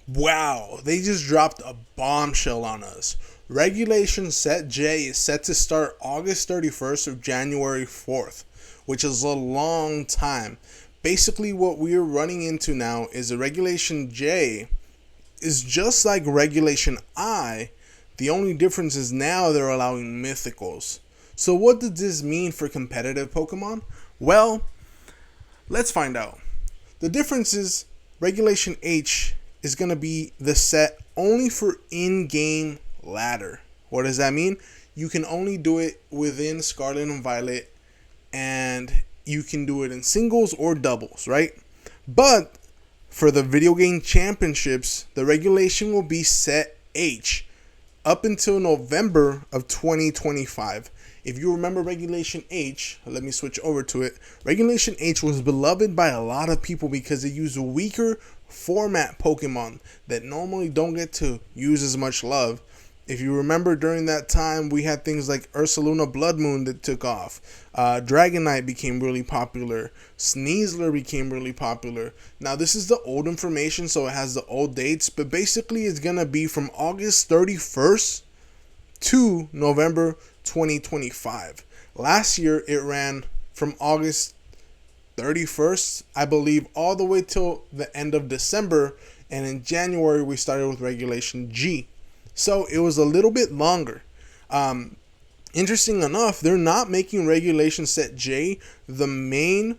Wow, they just dropped a bombshell on us. Regulation Set J is set to start August 31st or January 4th, which is a long time. Basically, what we're running into now is a Regulation J is just like Regulation I. The only difference is now they're allowing mythicals. So, what does this mean for competitive Pokemon? Well, let's find out. The difference is Regulation H is going to be the set only for in-game ladder. What does that mean? You can only do it within Scarlet and Violet, and you can do it in singles or doubles, right? But for the video game championships, the regulation will be set H up until November of 2025. If you remember Regulation H, let me switch over to it. Regulation H was beloved by a lot of people because it used weaker format Pokemon that normally don't get to use as much love. If you remember, during that time, we had things like Ursaluna Blood Moon that took off. Dragonite became really popular. Sneasler became really popular. Now, this is the old information, so it has the old dates, but basically it's going to be from August 31st to November 2025. Last year, it ran from August 31st, I believe, all the way till the end of December, and in January, we started with Regulation G. So it was a little bit longer. Interesting enough, they're not making Regulation Set J the main,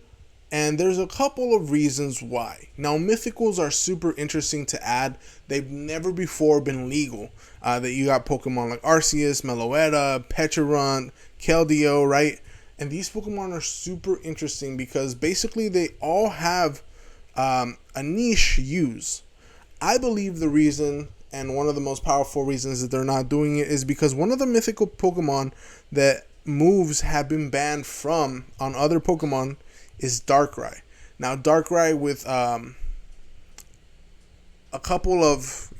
and there's a couple of reasons why. Now, mythicals are super interesting to add. They've never before been legal. That you got Pokemon like Arceus, Meloetta, Pecharunt, Keldeo, right? And these Pokemon are super interesting because basically they all have a niche use. I believe the reason, and one of the most powerful reasons that they're not doing it, is because one of the mythical Pokemon that moves have been banned from on other Pokemon is Darkrai. Now, Darkrai with a couple of,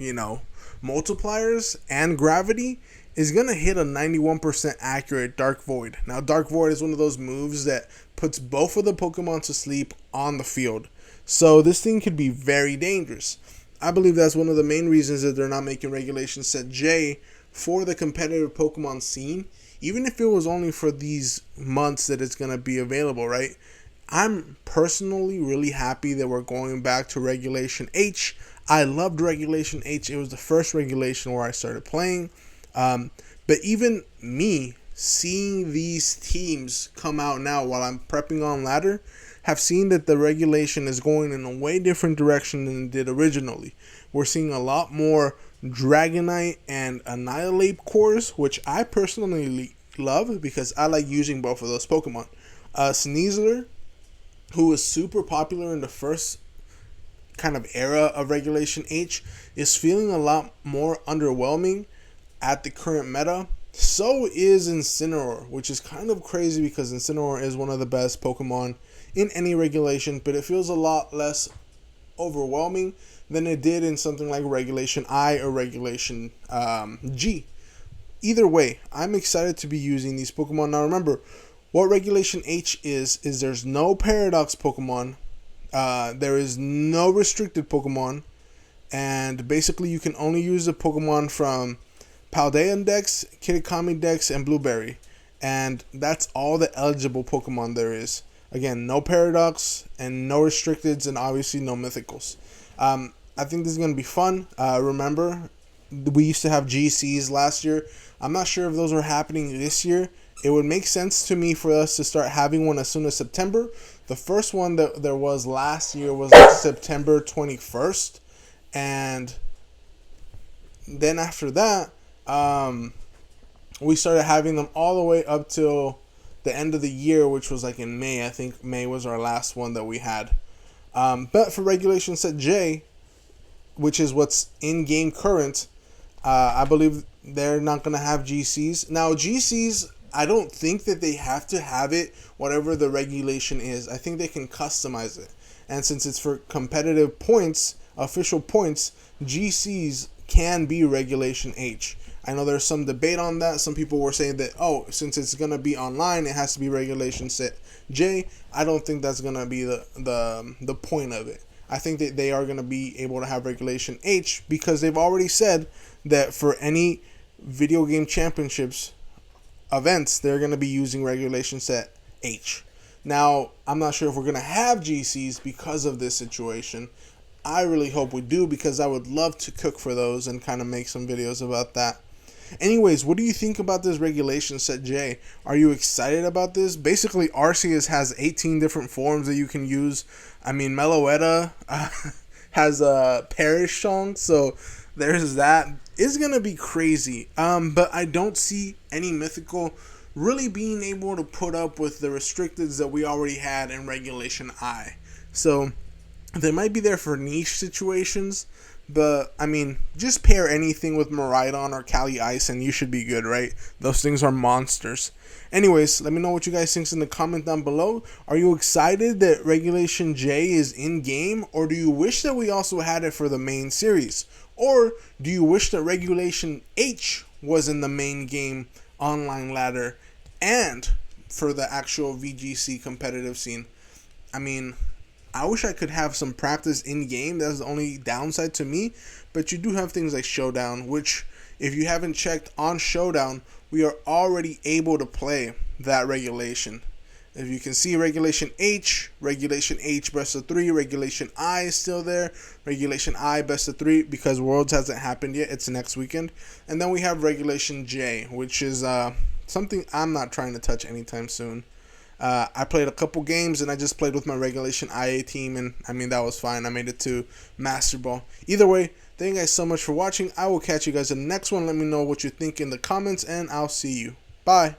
multipliers and gravity is going to hit a 91% accurate Dark Void. Now, Dark Void is one of those moves that puts both of the Pokemon to sleep on the field. So this thing could be very dangerous. I believe that's one of the main reasons that they're not making Regulation Set J for the competitive Pokemon scene, even if it was only for these months that it's going to be available, right? I'm personally really happy that we're going back to Regulation H. I loved Regulation H. It was the first regulation where I started playing. But even me, seeing these teams come out now while I'm prepping on ladder, have seen that the regulation is going in a way different direction than it did originally. We're seeing a lot more Dragonite and Annihilate cores, which I personally love because I like using both of those Pokemon. Sneasler, who was super popular in the first kind of era of Regulation H, is feeling a lot more underwhelming at the current meta. So is Incineroar, which is kind of crazy because Incineroar is one of the best Pokemon in any regulation, but it feels a lot less overwhelming than it did in something like Regulation I or Regulation G. Either way, I'm excited to be using these Pokemon. Now remember, what Regulation H is there's no Paradox Pokemon, there is no restricted Pokemon, and basically you can only use the Pokemon from Paldean Dex, Kitakami Dex, and Blueberry. And that's all the eligible Pokemon there is. Again, no Paradox, and no Restricteds, and obviously no Mythicals. I think this is going to be fun. Remember, we used to have GCs last year. I'm not sure if those are happening this year. It would make sense to me for us to start having one as soon as September. The first one that there was last year was September 21st. And then after that, we started having them all the way up till the end of the year, which was like in May. I think May was our last one that we had. But for Regulation Set J, which is what's in game current, I believe they're not going to have GCs. Now, GCs, I don't think that they have to have it, whatever the regulation is. I think they can customize it. And since it's for competitive points, official points, GCs can be Regulation H. I know there's some debate on that. Some people were saying that, since it's going to be online, it has to be Regulation Set J. I don't think that's going to be the point of it. I think that they are going to be able to have Regulation H because they've already said that for any video game championships events, they're going to be using Regulation Set H. Now, I'm not sure if we're going to have GCs because of this situation. I really hope we do because I would love to cook for those and kind of make some videos about that. Anyways, what do you think about this Regulation Set J? Are you excited about this? Basically, Arceus has 18 different forms that you can use. I mean, Meloetta has a Perish song, so there's that. It's going to be crazy. But I don't see any Mythical really being able to put up with the restricteds that we already had in Regulation I. So they might be there for niche situations, but I mean, just pair anything with Miraidon or Cali Ice and you should be good, right? Those things are monsters. Anyways, let me know what you guys think in the comment down below. Are you excited that Regulation J is in game, or do you wish that we also had it for the main series? Or do you wish that Regulation H was in the main game online ladder and for the actual VGC competitive scene? I mean, I wish I could have some practice in game. That's the only downside to me. But you do have things like Showdown, which if you haven't checked on Showdown, we are already able to play that regulation. If you can see Regulation H best of 3, Regulation I is still there, Regulation I best of 3 because Worlds hasn't happened yet, it's next weekend. And then we have Regulation J, which is something I'm not trying to touch anytime soon. I played a couple games and I just played with my Regulation IA team, and I mean, that was fine. I made it to Master Ball. Either way, thank you guys so much for watching. I will catch you guys in the next one. Let me know what you think in the comments and I'll see you. Bye.